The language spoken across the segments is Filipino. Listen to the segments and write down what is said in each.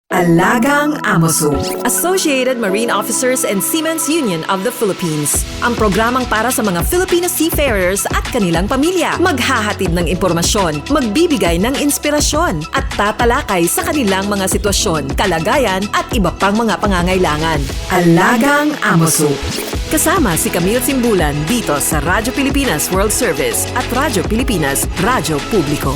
Alagang Amoso, Associated Marine Officers and Seamen's Union of the Philippines. Ang programang para sa mga Filipino seafarers at kanilang pamilya. Maghahatid ng impormasyon, magbibigay ng inspirasyon, at tatalakay sa kanilang mga sitwasyon, kalagayan at iba pang mga pangangailangan. Alagang Amoso. Kasama si Camille Simbulan dito sa Radyo Pilipinas World Service at Radyo Pilipinas Radyo Publiko.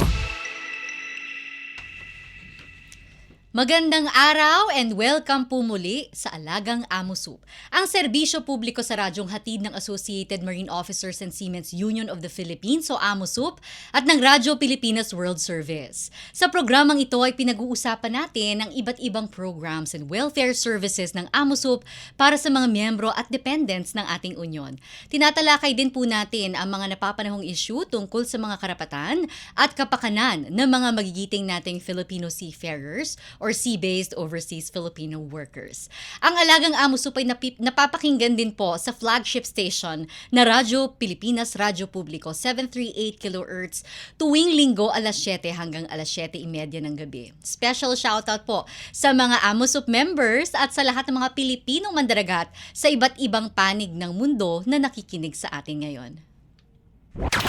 Magandang araw and welcome po muli sa Alagang Amoso, ang serbisyo publiko sa radyong hatid ng Associated Marine Officers and Seamen's Union of the Philippines o AMOSUP at ng Radyo Pilipinas World Service. Sa programang ito ay pinag-uusapan natin ang iba't ibang programs and welfare services ng AMOSUP para sa mga miyembro at dependents ng ating union. Tinatalakay din po natin ang mga napapanahong issue tungkol sa mga karapatan at kapakanan ng mga magigiting nating Filipino seafarers or sea-based overseas Filipino workers. Ang Alagang Amosup ay napapakinggan din po sa flagship station na Radyo Pilipinas Radyo Publiko 738 kHz tuwing linggo alas 7 hanggang alas 7:30 ng gabi. Special shoutout po sa mga Amosup members at sa lahat ng mga Pilipinong mandaragat sa iba't ibang panig ng mundo na nakikinig sa atin ngayon.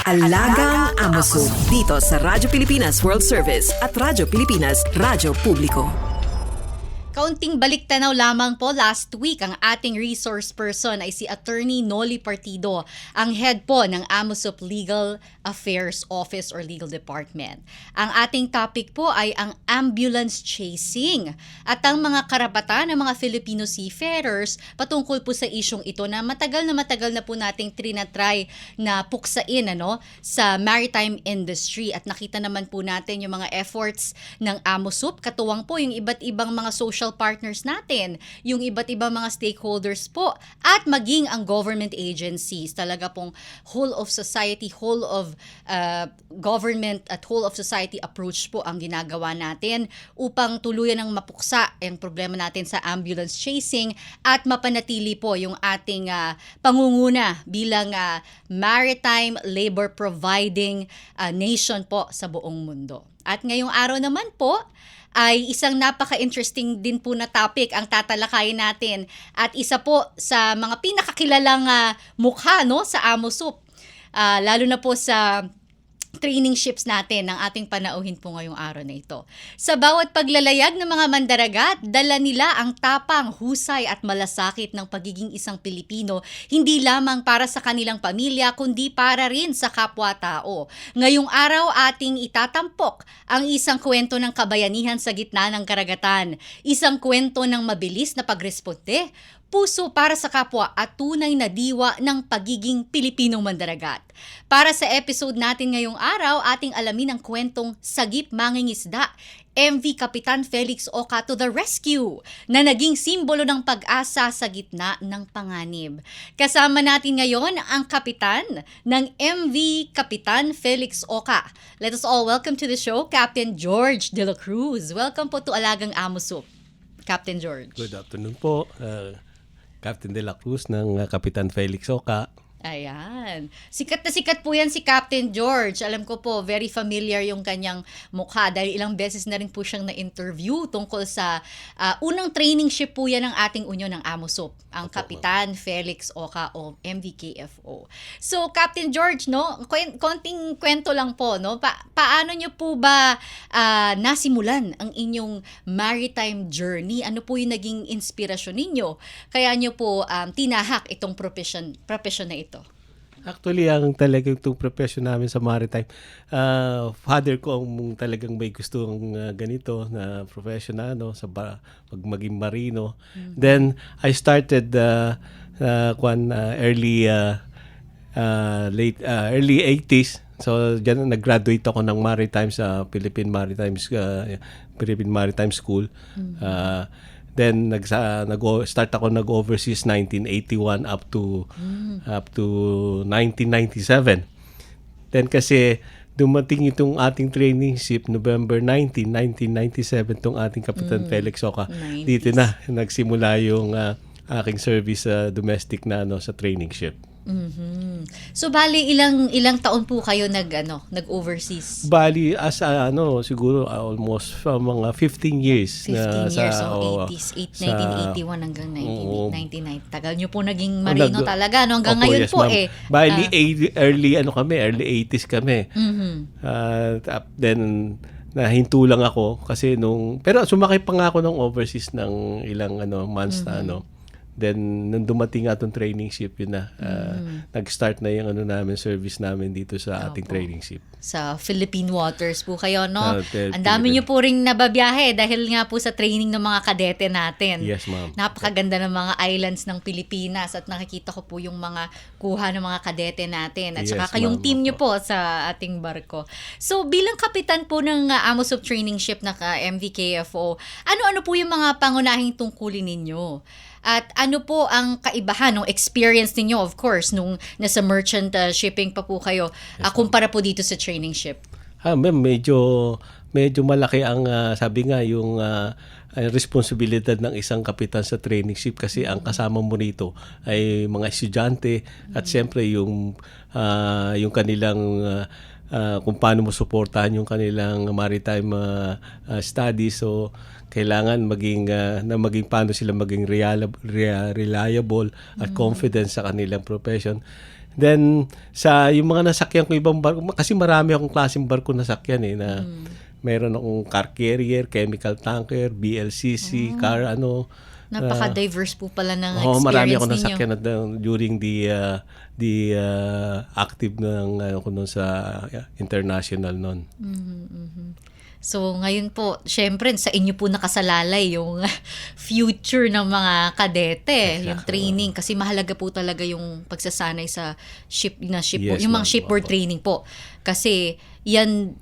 Alagang Amoso dito sa Radyo Pilipinas World Service at Radyo Pilipinas Radyo Publiko. Kaunting baliktanaw lamang po, last week ang ating resource person ay si Attorney Noli Partido, ang head po ng AMOSUP Legal Affairs Office or Legal Department. Ang ating topic po ay ang ambulance chasing at ang mga karapatan ng mga Filipino seafarers patungkol po sa isyong ito na matagal na po nating trinatry na puksain sa maritime industry at nakita naman po natin yung mga efforts ng AMOSUP, katuwang po yung iba't ibang mga social partners natin, yung iba't ibang mga stakeholders po, at maging ang government agencies, talaga pong whole of society, whole of government at whole of society approach po ang ginagawa natin upang tuluyan ng mapuksa ang problema natin sa ambulance chasing at mapanatili po yung ating pangunguna bilang maritime labor providing nation po sa buong mundo. At ngayong araw naman po, ay isang napaka-interesting din po na topic ang tatalakayin natin at isa po sa mga pinakakilalang mukha sa AMOSUP, lalo na po sa training ships natin ng ating panauhin po ngayong araw na ito. Sa bawat paglalayag ng mga mandaragat, dala nila ang tapang, husay at malasakit ng pagiging isang Pilipino, hindi lamang para sa kanilang pamilya, kundi para rin sa kapwa-tao. Ngayong araw ating itatampok ang isang kwento ng kabayanihan sa gitna ng karagatan, isang kwento ng mabilis na pagresponde, puso para sa kapwa at tunay na diwa ng pagiging Pilipinong mandaragat. Para sa episode natin ngayong araw, ating alamin ang kwentong Sagip Mangingisda, MV Kapitan Felix Oca to the rescue, na naging simbolo ng pag-asa sa gitna ng panganib. Kasama natin ngayon ang kapitan ng MV Kapitan Felix Oca. Let us all welcome to the show, Captain George De La Cruz. Welcome po to Alagang Amosup, Captain George. Good afternoon po. Captain De La Cruz ng Kapitan Felix Oca. Ayan. Sikat na sikat po yan si Captain George. Alam ko po, very familiar yung kanyang mukha dahil ilang beses na rin po siyang na-interview tungkol sa unang training ship po yan ng ating unyon ng AMOSUP, ang Kapitan Felix Oca o MVKFO. So, Captain George, konting kwento lang po, paano nyo po ba nasimulan ang inyong maritime journey? Ano po yung naging inspirasyon ninyo? Kaya nyo po tinahak itong profession na ito? Actually, ang talagang itong profession namin sa maritime, father ko ang talagang may gusto ng ganito na profession sa maging marino. Mm-hmm. Then, I started early 80s. So, dyan nag-graduate ako ng maritime sa Philippine Maritime School. Mm-hmm. Then nag-start ako nag-overseas 1981 up to 1997. Then kasi dumating itong ating training ship November 1997 tong ating Kapitan Felix Oca. 90s. Dito na nagsimula yung aking service domestic na sa training ship. So bali ilang taon po kayo nag-overseas? Bali as siguro almost mga 15 years 15 years, oo, 80s, sa 1981 hanggang oo. 1999. Tagal nyo po naging marino Nag- talaga, no? Hanggang Opo, ngayon yes, po ma'am. eh. Bali early 80s kami. Then nahinto lang ako kasi pero sumakay pa nga ako ng overseas ng ilang months na Then, nung dumating nga itong training ship, yun na. Nag-start na yung namin, service namin dito sa ating Opo. training ship. Sa Philippine waters po kayo, no? Philippine. Ang dami nyo po ring nababiyahe dahil nga po sa training ng mga kadete natin. Yes, ma'am. Napakaganda ng mga islands ng Pilipinas at nakikita ko po yung mga kuha ng mga kadete natin. At saka Yes, kayong ma'am. team nyo po sa ating barko. So, bilang kapitan po ng AMOSUP training ship na MVKFO, ano-ano po yung mga pangunahing tungkulin ninyo? At ano po ang kaibahan ng experience ninyo, of course, nung nasa merchant shipping pa po kayo, kumpara po dito sa training ship? Ma'am, medyo malaki ang sabi nga yung responsibilidad ng isang kapitan sa training ship kasi ang kasama mo rito ay mga estudyante at siyempre yung kanilang kung paano mo suportahan yung kanilang maritime studies. So kailangan maging paano sila maging reliable at confident sa kanilang profession. Then sa yung mga nasakyan ko ibang barko kasi marami akong klaseng barko nasakyan na meron akong car carrier, chemical tanker, BLCC, car Napaka-diverse po pala ng experience marami akong ninyo. nasakyan during the active ako noon sa international noon. So, ngayon po, syempre, sa inyo po nakasalalay yung future ng mga kadete, yung training. Kasi mahalaga po talaga yung pagsasanay sa Yes, yung mga ma'am. shipboard Opo. training po. Kasi, dyan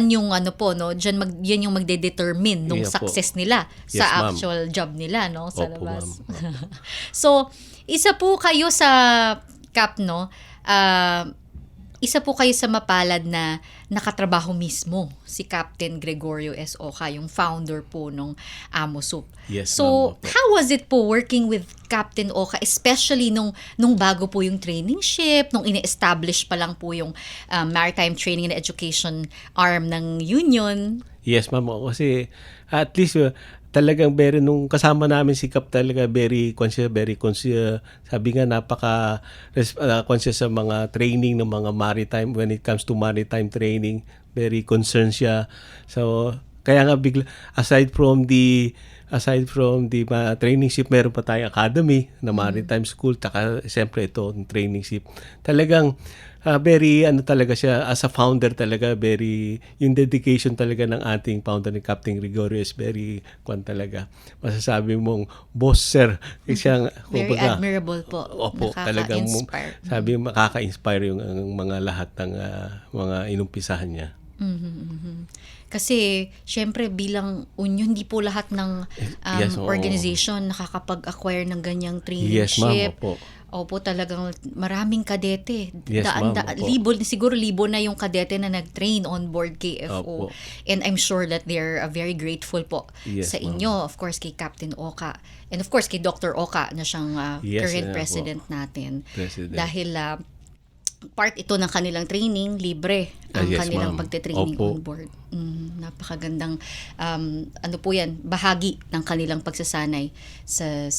yung dyan yung magde-determine nung Yeah po. success nila Yes, sa ma'am. actual job nila, no? Sa Opo, labas. ma'am. So, isa po kayo sa CAP, no? Isa po kayo sa mapalad na nakatrabaho mismo si Captain Gregorio S. Oca, yung founder po nung AMOSUP. Yes, So, ma'am. Opo. how was it po working with Captain Oca, especially nung bago po yung training ship, nung ini-establish pa lang po yung Maritime Training and Education arm ng Union? Yes, ma'am. Kasi at least talagang nung kasama namin si Cap talaga very conscious, sabi nga conscious sa mga training ng mga maritime when it comes to maritime training, very concerned siya. So kaya nga aside from the training ship, meron pa tayong academy na maritime school, taka siyempre ito yung training ship. Talagang very talaga siya as a founder talaga, very yung dedication talaga ng ating founder ni Captain Gregorio is very talaga. Masasabi mong boss sir. Siyang Very admirable po. Opo, talagang Nakaka-inspire. sabi makaka-inspire yung mga lahat ng mga inumpisahan niya. Kasi, syempre, bilang union, hindi po lahat ng Yes, oo. organization nakakapag-acquire ng ganyang training Yes, ma'am. ship. Opo. Opo, talagang maraming kadete. Yes, ma'am. Opo. Siguro libo na yung kadete na nag-train on board KFO. Opo. And I'm sure that they're very grateful po Yes, sa ma'am. inyo. Of course, kay Captain Oca. And of course, kay Dr. Oca na siyang Yes, current po. president natin. President. Dahil part ito ng kanilang training, libre ang Yes, kanilang ma'am. pagte-training Opo. on board. Napakagandang po yan, bahagi ng kanilang pagsasanay sa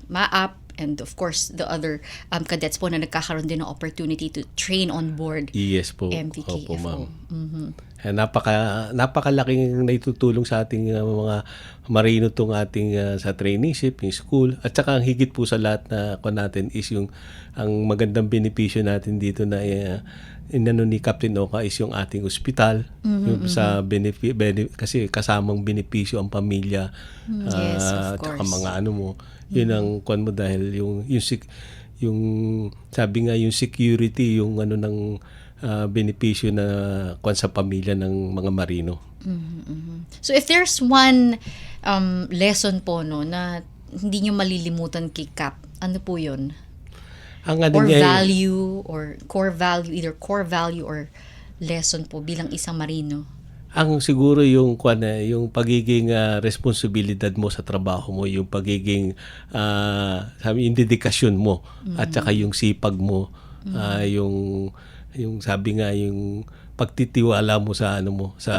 MAAP, and of course the other cadets po na nagkakaroon din ng opportunity to train on board Yes po. MVKFO. Opo, ma'am. Napakalaking naitutulong sa ating mga marino tong ating sa training ship, yung school, at saka ang higit po sa lahat na natin is yung ang magandang benepisyo natin dito na inano ni Captain Oca is yung ating ospital, yung sa kasi kasamang benepisyo ang pamilya, Yes, of at saka course. mga yun ang kwan mo dahil yung sabi nga yung security yung ng benepisyo na kwan sa pamilya ng mga marino. So if there's one lesson po na hindi nyo malilimutan kay Cap, ano po yun? Ang Or niya, value, or core value, either core value or lesson po bilang isang marino? ang siguro yung yung pagiging responsibilidad mo sa trabaho mo, yung pagiging yung dedikasyon mo at saka yung sipag mo Yung sabi nga yung pagtitiwala mo sa sa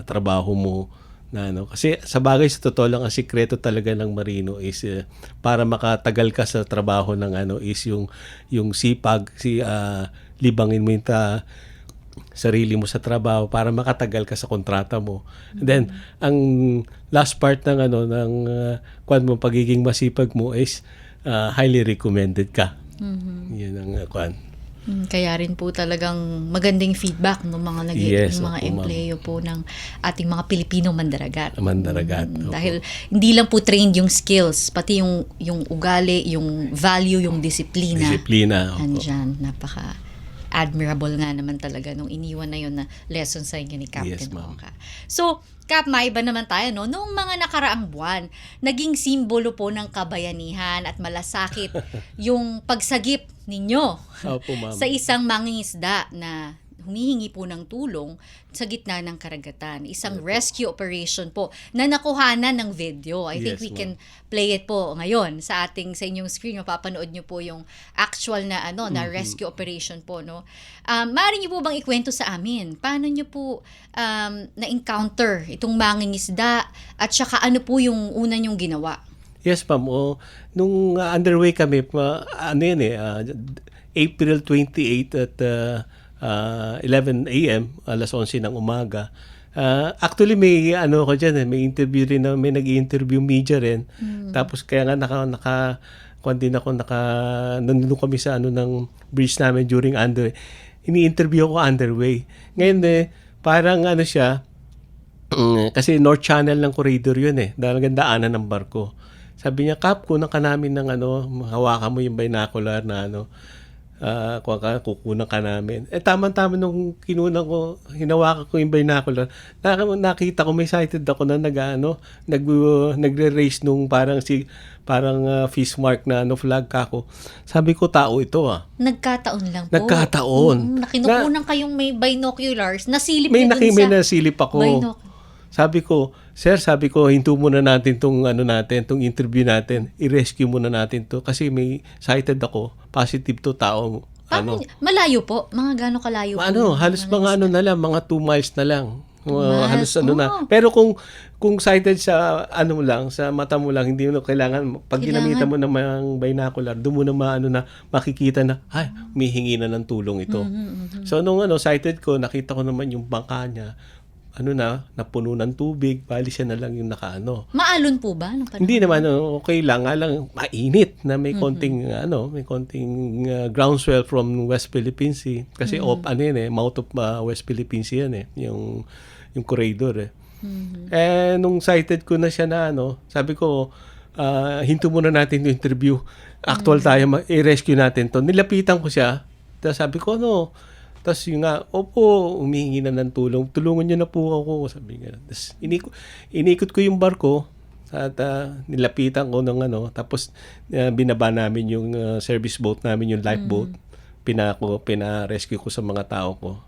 trabaho mo na kasi sa bagay sa totoo lang ang sikreto talaga ng marino is para makatagal ka sa trabaho ng is yung sipag, libangin mo yung sarili mo sa trabaho para makatagal ka sa kontrata mo. And then ang last part ng kwan mo, pagiging masipag mo is highly recommended ka. Yun ang kwan. Kaya rin po talagang magandang feedback ng mga Yes, mga opo, employee po ng ating mga Pilipino mandaragat. Mandaragat, opo. Dahil hindi lang po trained yung skills, pati yung ugali, yung value, yung disiplina. Disiplina. Opo. Andyan, admirable nga naman talaga nung iniwan na yun na lesson sa inyo ni Captain Yes, ma'am. Oka. So, Cap, maiba naman tayo, no? Noong mga nakaraang buwan, naging simbolo po ng kabayanihan at malasakit yung pagsagip ninyo Opo, ma'am. sa isang mangingisda na humihingi po ng tulong sa gitna ng karagatan. Isang rescue operation po na nakuhanan ng video. I think Yes, we ma'am. can play it po ngayon sa inyong screen. Mapapanood nyo po yung actual na na rescue operation po, no. Maaari nyo po bang ikwento sa amin? Paano nyo po na-encounter itong mangingisda at saka ano po yung una nyong ginawa? Yes, ma'am. Nung underway kami, April 28 at 11 a.m., alas 11 ng umaga. Actually, may ko dyan, may interview rin, may nag-i-interview media rin. Tapos kaya nga nandun kami sa ng bridge namin during underway. Ini-interview ko underway. Ngayon parang siya, kasi North Channel ng corridor yun dahil daanan ng barko. Sabi niya, Kap, kunan ka namin ng hawakan mo yung binocular na kukunan ka namin. Tama-tama nung hinawakan ko yung binocular, nakita ko, may sighted ako na nagre-raise nung parang fish mark na flag kako. Sabi ko, tao ito Nagkataon lang po. Nagkataon. Nakinukunan kayong may binoculars. Nasilip May niyo dun sa nasilip ako. Sabi ko, Sir, hinto muna natin tong interview natin. I-rescue muna natin to kasi may sighted ako. Positive to tao. Malayo po? Mga gano'ng kalayo po? Halos mga na lang, mga 2 miles na lang. Halos na. Oh. Pero kung sighted sa sa mata mo lang, hindi mo kailangan, pag ginamitan mo ng binocular, doon mo na makikita na, humihingi na ng tulong ito. So nung sighted ko, nakita ko naman yung bangka niya, napuno ng tubig, bali siya na lang yung Maalon po ba? Hindi naman, okay lang, nga lang mainit na may konting, groundswell from West Philippine Sea. Kasi mouth of West Philippine Sea yan yung corridor nung sighted ko na siya na sabi ko, hinto muna natin yung interview. Actual tayo, i-rescue natin to. Nilapitan ko siya, tapos sabi ko, tapos yung opo, humihingi na ng tulong. Tulungan niyo na po ako. Sabi nga. Tapos inikot ko yung barko at nilapitan ko ng tapos binaba namin yung service boat namin, yung lifeboat. Pina-rescue ko sa mga tao ko.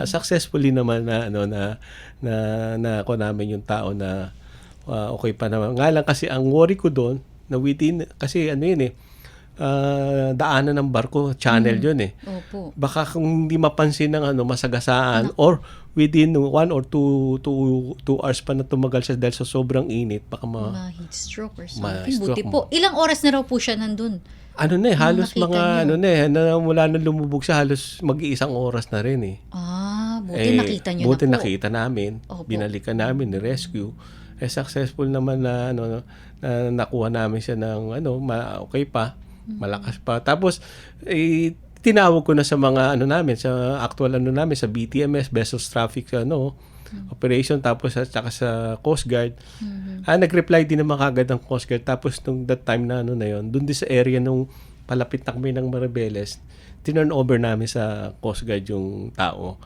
Successfully naman na ako namin yung tao na okay pa naman. Nga lang kasi ang worry ko doon na kasi daanan ng barko, channel yun Opo. Baka kung hindi mapansin ng masagasaan or within 1 or 2 hours pa na tumagal siya dahil sa sobrang init, baka ma-heat stroke or something. Ma-stroke Buti po. Ilang oras na raw po siya nandun? Halos mga mula na lumubog siya, halos mag-iisang oras na rin Buti nakita niyo buti na po. nakita namin. Opo. Binalikan namin, ni-rescue. Successful naman na nakuha namin siya ng okay pa. Malakas pa. Tapos tinawag ko na sa mga namin, sa actual namin, sa BTMS, Vessels Traffic Operation, tapos at saka sa Coast Guard. Nag-reply din naman kagad ng Coast Guard. Tapos nung that time na yun, doon din sa area nung palapit na kami ng Maribeles, tinurn over namin sa Coast Guard yung tao.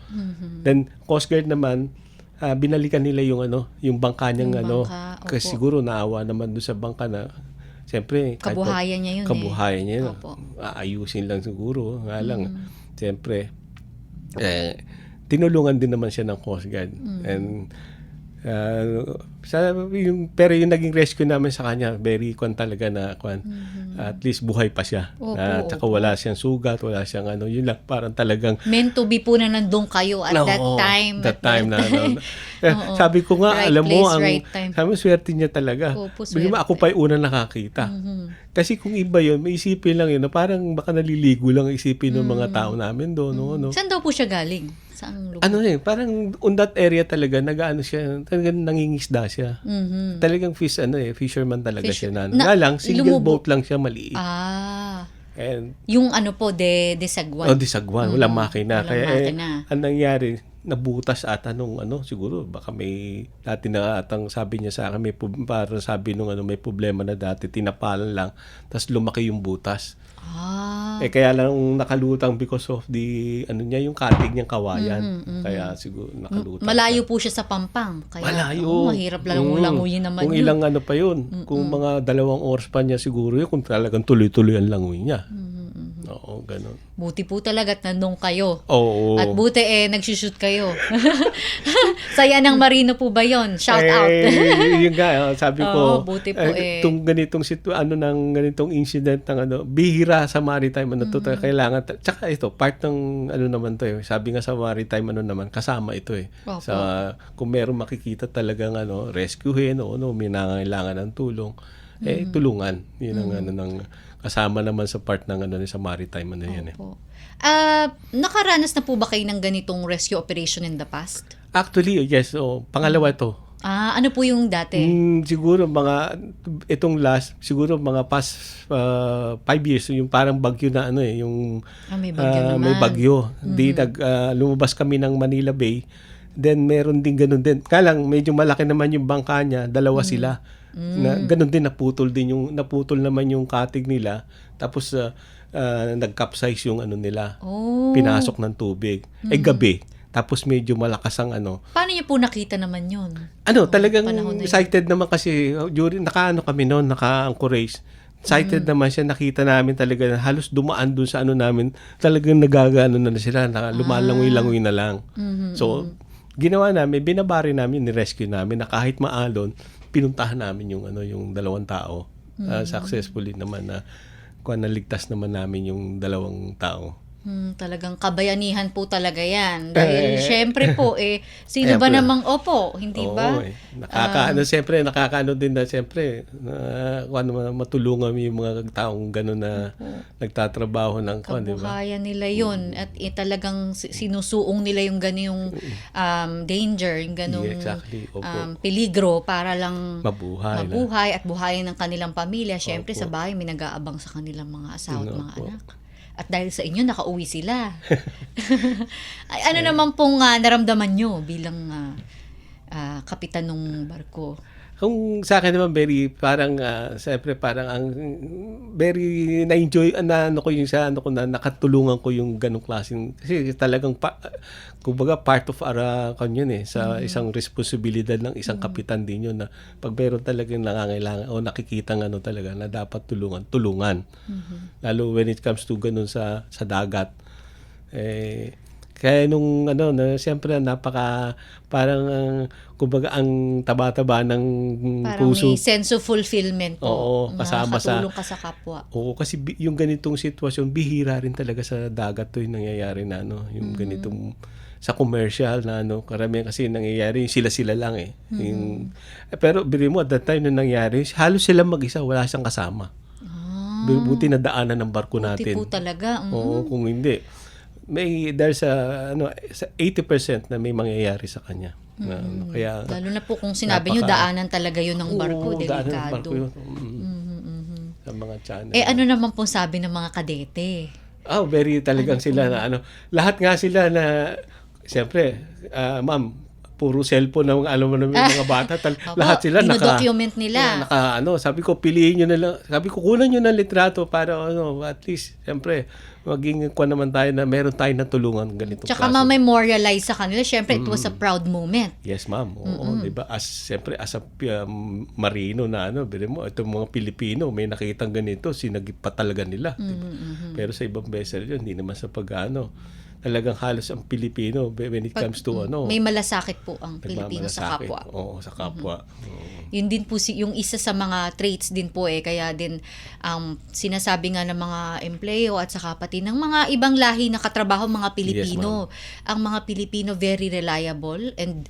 Then Coast Guard naman, binalikan nila yung bangka niyang kasi siguro naawa naman doon sa bangka na siyempre, kabuhayan niya yun. Kabuhayan niya yun. Opo. Aayusin lang siguro. Nga lang, siyempre, tinulungan din naman siya ng Coast Guard. And Pero yung naging rescue namin sa kanya, very talaga na at least buhay pa siya. Opo, At saka opo. wala siyang sugat, wala siyang yun lang, parang talagang Meant to be po na nandun kayo at that oo, time. that time na. Oo. Sabi ko nga, Right alam mo, place, right time. sabi mo, swerte niya talaga. Opo, Bigla mo, swerte. ako pa yung unang nakakita. Kasi kung iba yun, may isipin lang yun, na parang baka naliligo lang isipin ng mga tao namin doon. No? Saan daw po siya galing? Saang lugar? Parang on that area talaga, siya, talagang nangingisda siya. Talagang fisherman talaga Fish- siya. na- Nga lang, single lumubo- boat lang siya, maliit. Ah. And Yung de Sagwan. disagwan, walang makina. Walang Kaya makina. ang nangyari, nabutas ata nung siguro baka may dati na atang sabi niya sa akin para sabi nung may problema na dati tinapalan lang tapos lumaki yung butas. Ah. Kaya lang nakalutang because of yung katig niyang kawayan. Kaya siguro nakalutang. Malayo po siya sa Pampang. Kaya, Malayo. mahirap languyin naman Kung yun. ilang pa yun. Kung mga 2 oras pa niya siguro yun. Kung talagang tuloy-tuloy ang langoy niya. Oo, ganun. Buti po talaga at nandun kayo. Oo. At buti nagsushoot kayo. Saya ng Marino po ba yon? Shout out. Yun nga, sabi ko. Oo, buti po Itong ganitong ganitong incident ng bihira sa maritime to kailangan. Tsaka ito, part ng naman to sabi nga sa maritime naman, kasama ito Opo. Sa, kung meron makikita talagang rescuehin o may nangangailangan ng tulong, tulungan. Yun ang ng kasama naman sa part ng sa maritime yan Opo. Nakaranas na po ba kayo ng ganitong rescue operation in the past? Actually, yes. Pangalawa ito. Ano po yung dati? Siguro itong siguro mga past 5 years, yung parang bagyo na yung May bagyo naman. may bagyo. Lumabas kami ng Manila Bay, then meron din ganun din. Kaya lang, medyo malaki naman yung bangka niya, 2 sila. Na, ganun din, naputol naman yung katig nila, tapos nag-capsize yung nila. Oh. Pinasok ng tubig. Gabi. Tapos medyo malakas ang Paano niyo po nakita naman yun? talagang panahon na yun. sighted naman kasi during kami noon, naka-anchorage. Sighted naman siya, nakita namin talaga na halos dumaan dun sa namin, talagang nagagano na sila, lumalangoy-langoy na lang. So, ginawa namin, binabari namin, ni-rescue namin na kahit maalon, pinuntahan namin yung 2 tao. Successfully naman na naligtas naman namin yung 2 tao. Talagang kabayanihan po talaga yan. Dahil syempre po, sino ba Syempre. namang hindi ba? Siyempre, nakakaano din na siyempre, matulungan yung mga taong gano'n na nagtatrabaho ng di ba? Kabuhayan nila yun. At talagang sinusuong nila yung ganyong danger, yung ganong Yeah, exactly. Opo. peligro para lang Mabuhay. at buhayin ng kanilang pamilya. Syempre Opo. sa bahay may nag-aabang sa kanilang mga asawa at mga Opo. anak. At dahil sa inyo, nakauwi sila. Ano naman pong naramdaman nyo bilang kapitan ng barko? Kung sa akin naman siyempre parang very na-enjoy ko yung na nakatulungan ko yung ganung klaseng kasi talagang kumbaga part of our sa isang responsibilidad ng isang kapitan din yun na pag meron talagang nangangailangan o nakikita talaga na dapat tulungan. Lalo when it comes to ganun sa dagat. Kaya nung na siyempre parang kumbaga ang taba-taba ng Parang puso. may sense of fulfillment po. Oo, kasama sa Nakakatulong ka sa kapwa. Oo, kasi yung ganitong sitwasyon bihira rin talaga sa dagat to yung nangyayari na yung ganitong sa commercial na karamihan kasi nangyayari sila lang pero biro mo at that time na nangyari halos sila mag-isa, wala siyang kasama. Buti na daanan ng barko natin. Buti po talaga. Oo, kung hindi there's sa 80% na may mangyayari sa kanya. Kaya Lalo na po kung sinabi nyo, daanan talaga yun ng barko. Oo, daanan ng barko Delikado. yun. Sa mga channel. Ano naman pong sabi ng mga kadete? Very talagang sila na lahat nga sila na siyempre, ma'am, puro cellphone na alam mo naman yung mga bata. Lahat sila dinodocument nila. Sabi ko, piliin nyo na lang. Sabi ko, kunan nyo ng litrato para at least, siyempre, maging naman tayo na meron tayo na tulungan ganitong Tsaka ma-memorialize sa kanila. Siyempre, it was a proud moment. Yes, ma'am. Oo, diba? Siyempre, as a marino na bili mo, itong mga Pilipino, may nakitang ganito, sinagip pa talaga nila. Diba? Pero sa ibang vessel yun, hindi naman sa talagang halos ang Pilipino when it comes to May malasakit po ang Pilipino sa nagmamalasakit. kapwa. Oo, sa kapwa. Oo. Yun din po yung isa sa mga traits din po kaya din sinasabi nga ng mga empleo at saka pati ng mga ibang lahi na katrabaho mga Pilipino. Ang mga Pilipino very reliable and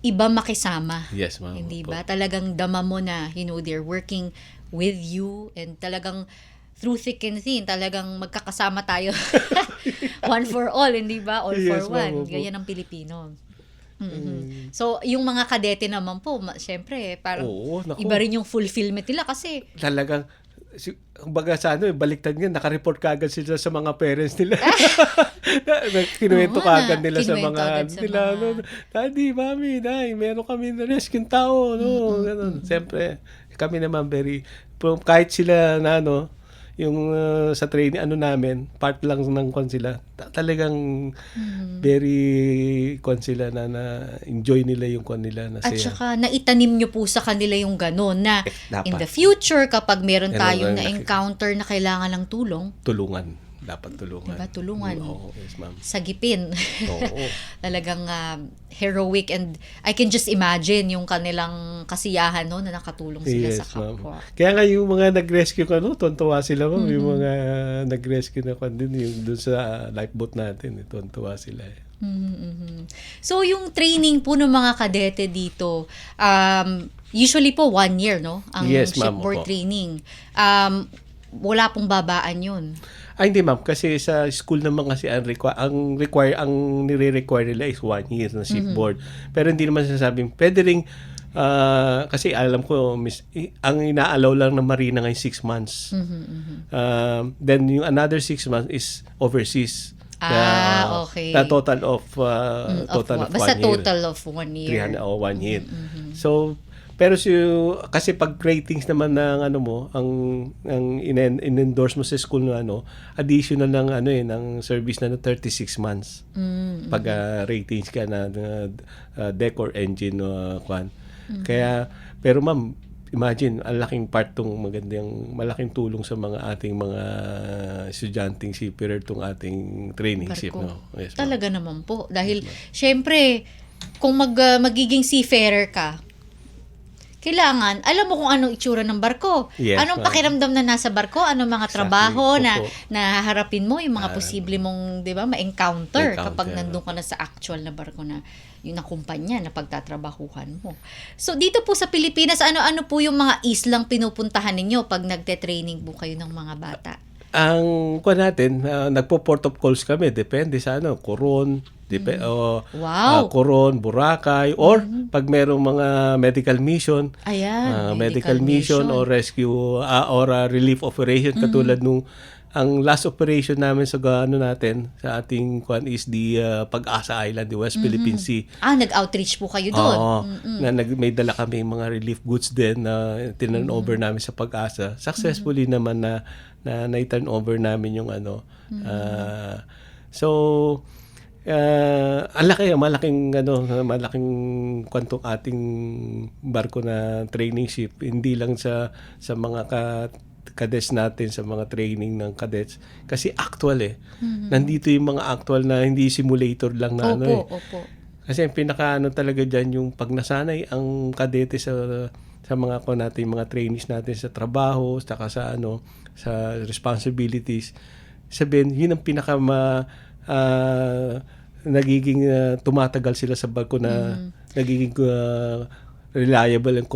iba makisama. Yes, ma'am. Hindi Opo. ba? Talagang dama mo na, they're working with you and talagang through thick and thin, talagang magkakasama tayo. One for all, hindi ba? All Yes, for ma'am, one. opo. Ganyan ang Pilipino. So, yung mga kadete naman po, syempre, parang Oo, naku. iba rin yung fulfillment nila kasi Talagang, kumbaga sa baliktad nga, nakareport kagad sila sa mga parents nila. Kinuwento Oo nga, kagad nila sa kinuwento mga, agad sa nila, mga- Daddy, Mami, Day, meron kami na-rescue tao, ganun. Siyempre, kami naman kahit sila na, yung sa training namin, part lang ng sila. Talagang very sila na enjoy nila yung nila na at siya. saka naitanim nyo po sa kanila yung gano'n na Dapat. in the future, kapag meron Meron tayong na- na-encounter na kailangan ng tulong, Tulungan. Dapat tulungan. Diba? Tulungan. Oo, yes, ma'am. sagipin. Oo. Talagang heroic and I can just imagine yung kanilang kasiyahan na nakatulong sila sa kapwa. Ma'am. Kaya nga yung mga nag-rescue tontuwa sila, ma'am. Yung mga nag-rescue na din, yung doon sa lifeboat natin, tontuwa sila. So yung training po ng mga kadete dito, usually po 1 year, no? Ang Yes, ma'am. shipboard Opo. training. Wala pong babaan yun. Ay, hindi, ma'am. Kasi sa school naman kasi ang nire-require nila is 1 year na shipboard. Pero hindi naman sasabing, pwede ring, kasi alam ko, ang ina-allow lang ng marina ngayon 6 months. Then yung another 6 months is overseas. Okay. The total of Basta 1 year. total of 1 year. 300 o 1 year. So, pero kasi pag ratings naman ng ang in-endorse mo sa school na additional ng ng service na 36 months. Pag ratings ka na deck or engine kwan. Kaya pero ma'am, imagine ang laking part tong malaking tulong sa mga ating mga estudyanteng seafarer tong ating training ship, Barko. no. Yes, ma'am. Talaga naman po. Dahil, syempre, kung magiging seafarer ka, kailangan, alam mo kung anong itsura ng barko. Yes, Anong ma'am. pakiramdam na nasa barko, anong mga Exactly. trabaho na Opo. haharapin mo, yung mga posible mong, di ba, ma-encounter kapag Ma-encounter. nandun ka na sa actual na barko na yung nakumpanya na pagtatrabahuhan mo. So, dito po sa Pilipinas, ano-ano po yung mga islang pinupuntahan ninyo pag nagte-training po kayo ng mga bata? Ang natin, nagpo-port of calls kami, depende sa Coron, Wow. Coron, Boracay, or pag merong mga medical mission, Ayan, medical mission or rescue or relief operation katulad nung ang last operation namin sa natin sa ating is the Pag-asa Island, the West Philippine Sea. Nag-outreach po kayo doon. Oo, na may dala kami mga relief goods din na turn over namin sa Pag-asa. Successfully naman na na-turn over namin yung so malaking kwantong ating barko na training ship, hindi lang sa mga cadets natin, sa mga training ng cadets, kasi actual nandito yung mga actual na hindi simulator lang na Opo. kasi ang pinaka talaga diyan yung pag nasanay ang kadete sa mga natin, mga trainees natin sa trabaho, saka sa sa responsibilities. Sabihin, yun ang pinaka nagiging tumatagal sila sa barko na nagiging reliable and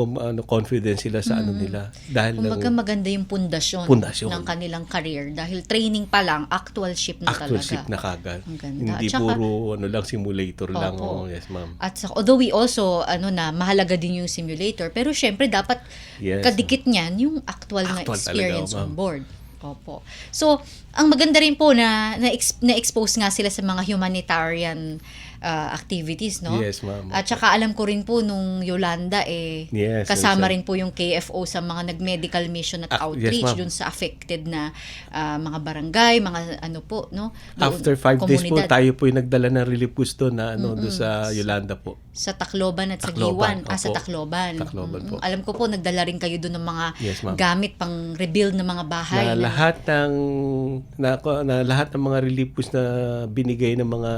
confident sila sa nila. Dahil Kumbaga maganda yung pundasyon ng kanilang career dahil training pa lang, actual ship na actual talaga. ship na kagad. Ang ganda. Hindi Tsaka, puro lang simulator lang. Opo. Yes, ma'am. At although we also, mahalaga din yung simulator, pero syempre dapat Yes. kadikit niyan yung actual na Actual experience talaga, on ma'am. board. Opo. So, ang maganda rin po na-expose nga sila sa mga humanitarian activities, no? Yes, ma'am. At saka alam ko rin po nung Yolanda Yes, kasama yes, rin po yung KFO sa mga nag-medical mission at Yes, outreach ma'am. dun sa affected na mga barangay, mga ano po, no? Doon, After 5 days po, komunidad. tayo po yung nagdala ng relief goods doon na doon sa Yolanda po. Sa Tacloban at sa Tacloban, Giwan. Sa opo. Tacloban. Tacloban po. Alam ko po, nagdala rin kayo doon ng mga Yes, ma'am. gamit pang rebuild ng mga bahay. Na lahat ng mga relief goods na binigay ng mga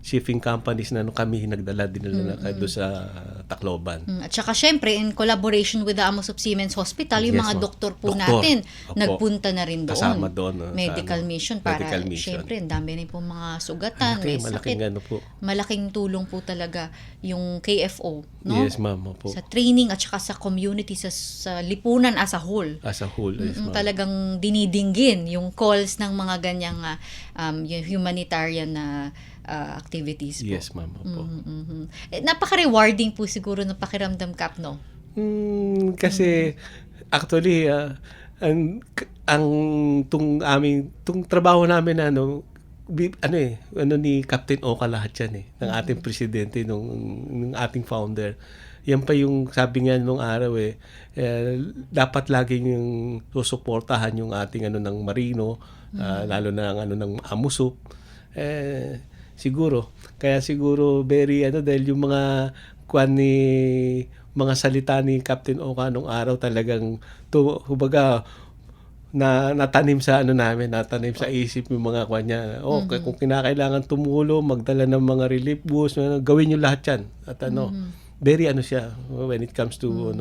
shipping companies na kami dinala na doon sa Tacloban. At saka syempre, in collaboration with the Amos of Siemens Hospital, yung Yes, mga ma'am. doktor po Doktor. natin, Opo. nagpunta na rin doon. Kasama doon, Medical sa mission para, medical mission. syempre, ang dami rin po mga sugatan, may sakit. Malaking ano po. Malaking tulong po talaga yung KFO, no? Yes, ma'am. Opo. Sa training at saka sa community, sa lipunan as a whole. As a whole, yes, ma'am. Talagang dinidinggin yung calls ng mga ganyang yung humanitarian na activities po. Yes, ma'am. Opo. Napaka-rewarding po siguro ng pakiramdam, Kap, no? Kasi actually ang tung trabaho namin na ni Captain Oka lahat yan ng ating presidente nung ating founder. Yan pa yung sabi niya nung araw dapat laging yung susuportahan yung ating ng Marino, lalo na ang ng Amusup. Siguro very dahil yung mga mga salita ni Captain Oka nung araw talagang kumbaga natanim sa natanim sa isip yung mga niya. Kung kinakailangan tumulong, magdala ng mga relief goods, gawin niyo lahat 'yan. At very siya when it comes to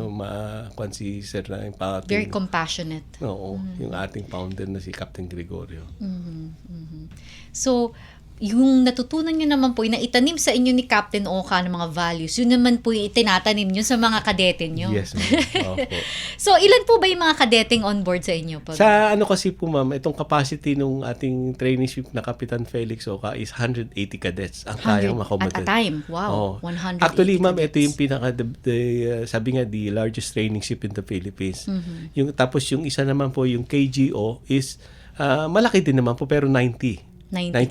si Sir na yung Very compassionate. Oo, yung ating founder na si Captain Gregorio. So, yung natutunan nyo naman po, yung naitanim sa inyo ni Captain Oka ng mga values, yun naman po yung itinatanim nyo sa mga kadete nyo. Yes, ma'am. Opo. So, ilan po ba yung mga kadeteng on board sa inyo? Sa kasi po, ma'am, itong capacity nung ating traineeship na Kapitan Felix Oka is 180 cadets ang kayang At makomodat. a time. Wow. 180 Actually, ma'am, cadets. ito yung sabi nga, the largest training ship in the Philippines. Tapos yung isa naman po, yung KGO is malaki din naman po, pero 90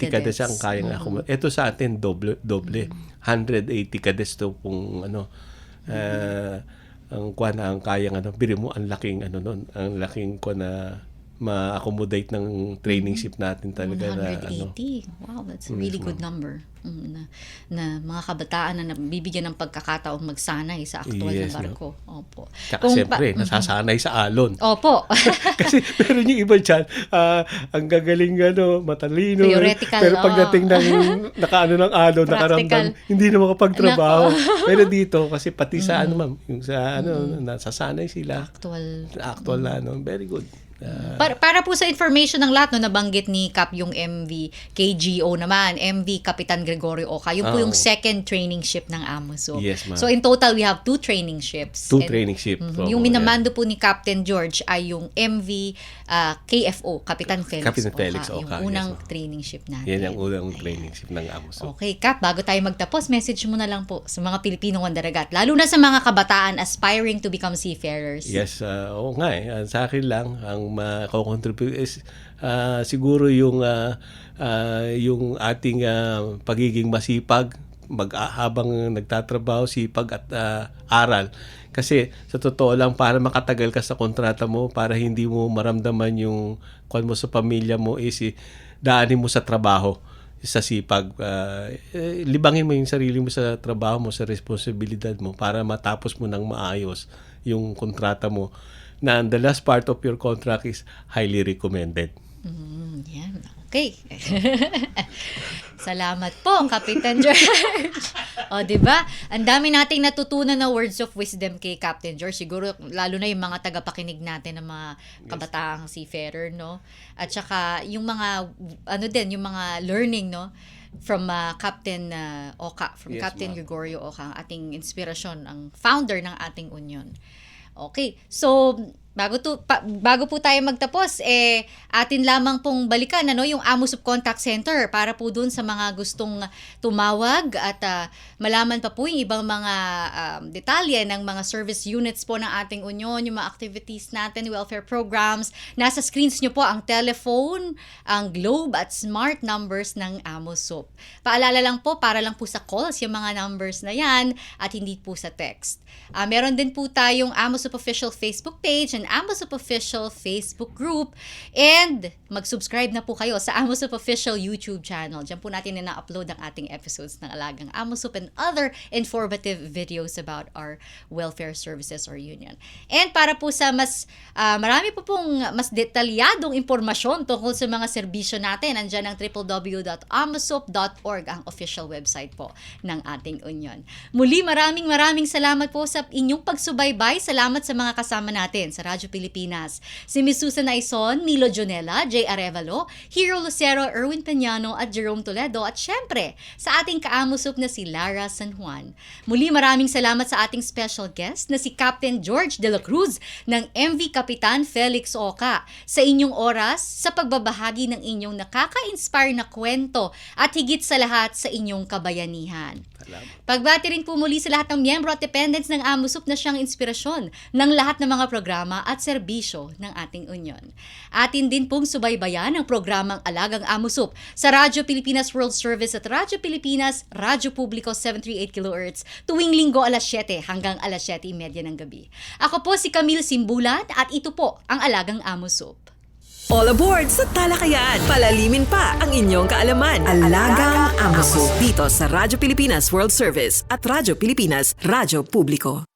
cadets ang kayang accommodate. Ito sa atin, doble. 180 cadets to kung ang kayang biro mo, ang laking ang laking na ma-accommodate ng training ship natin talaga 180. Wow, that's a really good number. Na mga kabataan na nabibigyan ng pagkakataong magsanay sa aktual na barko. Opo. Siyempre, nasasanay sa alon. Opo. Kasi meron yung iba dyan, ang gagaling matalino. Theoretical, pero pagdating ng ng alon, nakaramdam, hindi na makapagtrabaho. Pero dito, kasi pati sa ma'am, yung sa nasasanay sila. Actual na, very good. Para po sa information ng lahat, nabanggit ni Cap yung MV KGO naman, MV Kapitan Gregorio Oka. Yung po yung second training ship ng Amos. Yes, ma'am. So in total, we have 2 training ships. Training ship. Yung minamando po ni Captain George ay yung MV KFO, Kapitan Felix Kapitan Oka. Felix Oka, Yung unang yes, training ship natin. Yan ang unang training ship ng Amos. Okay, Cap, bago tayo magtapos, message mo na lang po sa mga Pilipinong mandaragat, lalo na sa mga kabataan aspiring to become seafarers. Yes, oo nga sa akin lang, ang mako-contribute is siguro yung ating pagiging masipag, habang nagtatrabaho, sipag at aral. Kasi sa totoo lang, para makatagal ka sa kontrata mo, para hindi mo maramdaman yung mo sa pamilya mo is daanin mo sa trabaho, sa sipag. Libangin mo yung sarili mo sa trabaho mo, sa responsibilidad mo para matapos mo ng maayos yung kontrata mo, na the last part of your contract is highly recommended. Yan. Okay. Salamat po, Kapitan George. O, diba? Ang dami nating natutunan na words of wisdom kay Captain George. Siguro, lalo na yung mga tagapakinig natin ng mga kabataang seafarer, no? At saka, yung mga, yung mga learning, no? From Captain Oka, from Captain Gregorio Oka, ang ating inspirasyon, ang founder ng ating union. Okay, so Bago po tayo magtapos, atin lamang pong balikan yung AMOSUP Contact Center para po dun sa mga gustong tumawag at malaman pa po yung ibang mga detalye ng mga service units po ng ating union, yung mga activities natin, welfare programs. Nasa screens nyo po ang telephone, ang globe at smart numbers ng AMOSUP. Paalala lang po, para lang po sa calls yung mga numbers na yan at hindi po sa text. Meron din po tayong AMOSUP official Facebook page and AMOSUP official Facebook group, and mag-subscribe na po kayo sa AMOSUP official YouTube channel. Diyan po natin na-upload ang ating episodes ng Alagang AMOSUP and other informative videos about our welfare services or union. And para po sa marami po pong mas detalyadong impormasyon tungkol sa mga serbisyo natin, andyan ang www.amosup.org, ang official website po ng ating union. Muli, maraming salamat po sa inyong pagsubaybay. Salamat sa mga kasama natin sa Radyo Pilipinas. Si Miss Susan Aison, Milo Jonella, J. Arevalo, Hero Lucero, Erwin Peñano at Jerome Toledo, at syempre sa ating ka-AMOSUP na si Lara San Juan. Muli, maraming salamat sa ating special guest na si Captain George de la Cruz ng MV Kapitan Felix Oca sa inyong oras sa pagbabahagi ng inyong nakaka-inspire na kwento at higit sa lahat sa inyong kabayanihan. Pagbati rin po muli sa lahat ng miyembro at dependents ng AMOSUP na siyang inspirasyon ng lahat ng mga programa at serbisyo ng ating union. Atin din pong subaybayan ang programang Alagang AMOSUP sa Radyo Pilipinas World Service at Radyo Pilipinas Radyo Publiko 738 kHz tuwing linggo alas 7 hanggang alas 7:30 ng gabi. Ako po si Camille Simbulan at ito po ang Alagang AMOSUP. All aboard sa talakayan. Palalimin pa ang inyong kaalaman. Alagang AMOSUP dito sa Radyo Pilipinas World Service at Radyo Pilipinas Radyo Publiko.